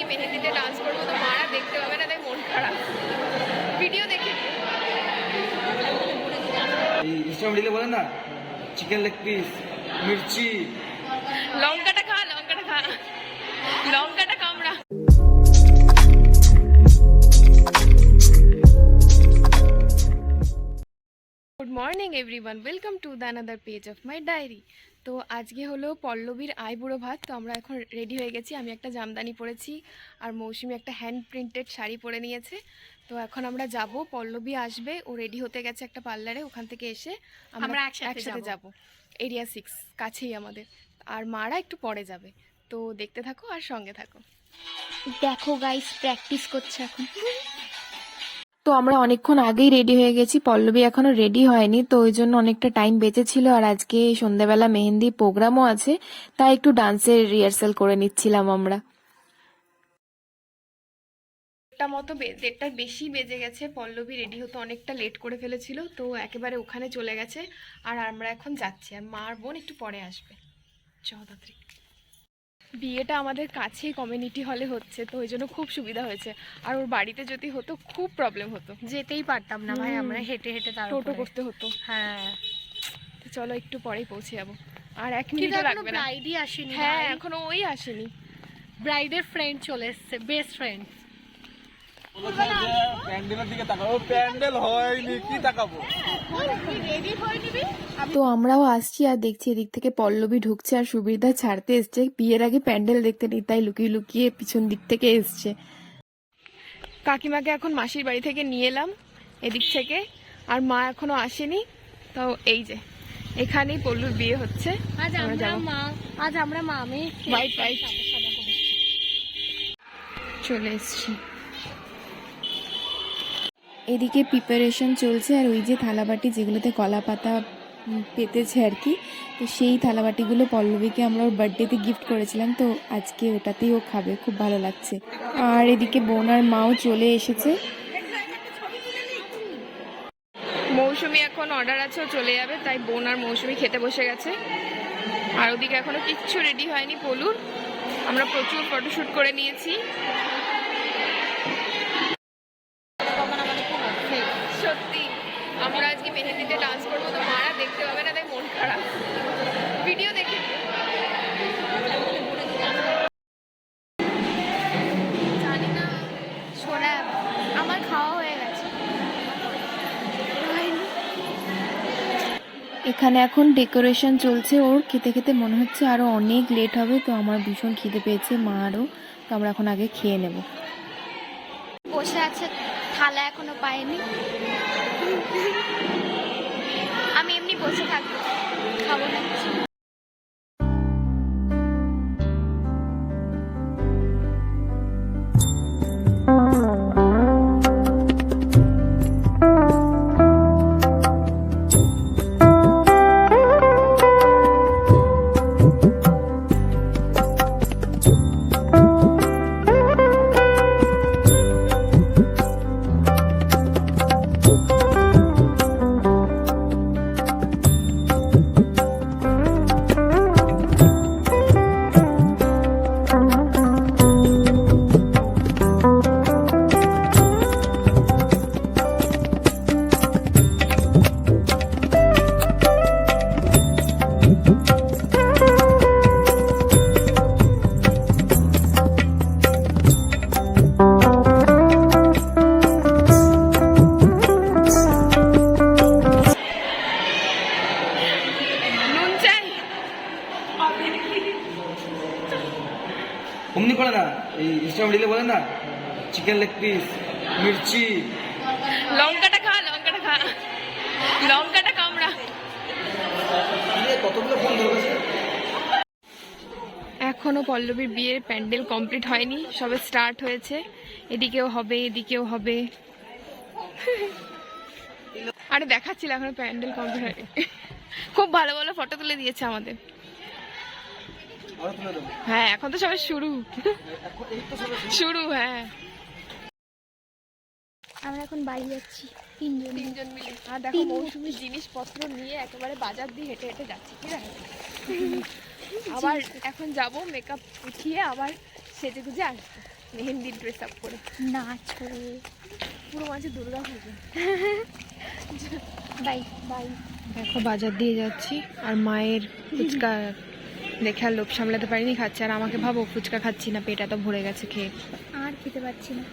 মেহেন্দিতে dance করবো, তো মারা দেখতে পাবে না, তাই মন খারাপ। ভিডিও দেখে এই বলে না, চিকেন লেগ পিস, মির্চি, লঙ্কাটা খা, লঙ্কাটা খা, লঙ্কাটা কামড়া। Good morning everyone, welcome to the another page of my diary. তো আজকে হলো পল্লবীর আইবুড়ো ভাত। তো আমরা এখন রেডি হয়ে গেছি। আমি একটা জামদানি পরেছি আর মৌসুমি একটা হ্যান্ড প্রিন্টেড শাড়ি পরে নিয়েছে। তো এখন আমরা যাব, পল্লবী আসবে, ও রেডি হতে গেছে একটা পার্লারে, ওখান থেকে এসে আমরা একসাথে যাব। এরিয়া 6 কাছেই আমাদের। আর মারা একটু পরে যাবে। তো দেখতে থাকো আর সঙ্গে থাকো। দেখো গাইস, প্র্যাকটিস করছে এখন। তো আমরা অনেকক্ষণ আগেই রেডি হয়ে গেছি, পল্লবী এখনো রেডি হয়নি, তো ওই জন্য অনেকটা টাইম বেঁচেছিল। আর আজকে সন্ধ্যাবেলা মেহেন্দি প্রোগ্রামও আছে, তাই একটু ডান্সের রিহার্সাল করে নিচ্ছিলাম আমরা। দেড়টার বেশি বেজে গেছে। পল্লবী রেডি হতে অনেকটা লেট করে ফেলেছিল, তো একেবারে ওখানে চলে গেছে। আর আমরা এখন যাচ্ছি, আর মার বোন একটু পরে আসবে। 14 তারিখ বিয়েটা আমাদের কাছেই কমিউনিটি হলে হচ্ছে, তো ওই জন্য খুব সুবিধা হয়েছে। আর ওর বাড়িতে যদি হতো খুব প্রবলেম হতো, যেতেই পারতাম না ভাই, আমরা হেঁটে হেঁটে টোটো করতে হতো। হ্যাঁ, তো চলো একটু পরেই পৌঁছে যাবো, আর 1 মিনিটও লাগবে না। ব্রাইডই আসেনি। হ্যাঁ, এখনো ওই আসেনি। ব্রাইডের ফ্রেন্ড চলে এসেছে, বেস্ট ফ্রেন্ড। প্যান্ডেলের দিকে তাকাবো, প্যান্ডেল হয়নি, কি তাকাবো। তো আমরাও আসছি আর দেখছি এদিক থেকে পল্লবী ঢুকছে আর সুবিধা ছাড়তে এসছে। বিয়ের আগে প্যান্ডেল দেখতে নেই, তাই লুকিয়ে লুকিয়ে পিছন দিক থেকে এসছে। কাকিমাকে এখন মাসির বাড়ি থেকে নিয়ে এলাম এদিক থেকে, আর মা এখনো আসেনি। তো এই যে এখানেই পল্লুর বিয়ে হচ্ছে। আজ আমরা মামে হোয়াইট হোয়াইট চলে এসছি। এদিকে প্রিপারেশন চলছে, আর ওই যে থালাবাটি যেগুলোতে কলা পাতা পেতেছে আর কি, তো সেই থালাবাটিগুলো পল্লবীকে আমরা ওর বার্থডেতে গিফট করেছিলাম, তো আজকে ওটাতেই ও খাবে, খুব ভালো লাগছে। আর এদিকে বোন আর মাও চলে এসেছে। মৌসুমি এখন অর্ডার আছে, ও চলে যাবে, তাই বোন আর মৌসুমি খেতে বসে গেছে। আর ওদিকে এখনো কিচ্ছু রেডি হয়নি পলুর। আমরা প্রচুর ফটোশুট করে নিয়েছি। সত্যি আমরা আজকে মেহেন্দিতে ডান্স করবো, তো মারা দেখতে পাবে না, তাই মন খারাপ। ভিডিও দেখে জানি না সোনা, আমার খাওয়া হয়ে গেছে। এখানে এখন ডেকোরেশন চলছে, ওর খেতে খেতে মনে হচ্ছে আরো অনেক লেট হবে। তো আমার ভীষণ খিদে পেয়েছে, মা আরও, তো আমরা এখন আগে খেয়ে নেব। বসে আছে, থালা এখনো পাইনি। আমি এমনি বসে থাকবো, খাবো না কিছু। অমনি করে না, এই ইনস্টাগ্রামে বলে না, চিকেন লেগ পিস, মির্চি, লঙ্কাটা খা, লঙ্কাটা খা, লঙ্কাটা কামড়া। কতগুলো ফোন ধরেছে। এখনো পল্লবীর বিয়ের প্যান্ডেল কমপ্লিট হয়নি, সবে স্টার্ট হয়েছে। এদিকেও হবে, এদিকেও হবে। আরে দেখাচ্ছিল, এখনো প্যান্ডেল কমপ্লিট হয়নি। খুব ভালো ভালো ফটো তুলে দিয়েছে আমাদের। হ্যাঁ, এখন তো সবাই শুরু। হ্যাঁ, আমরা এখন বাড়ি যাচ্ছি তিনজন মিলে। আর দেখো মৌসুমি জিনিসপত্র নিয়ে একেবারে বাজার দিয়ে হেঁটে হেঁটে যাচ্ছি, ঠিক আছে? আবার এখন যাব মেকআপ উঠিয়ে আবার সেজে গুজে আসবো। মেহেন্দির ড্রেস আপ করে নাচো। পুরো মাঝে দুর্গা পুজো। বাই। বাই। দেখো বাজার দিয়ে যাচ্ছি আর মায়ের ফুচকা দেখে আর লোভ সামলাতে পারিনি, খাচ্ছে। আর আমাকে ভাবো ফুচকা খাচ্ছি না, পেট এত ভরে গেছে খেয়ে। আর খেতে পারছি না।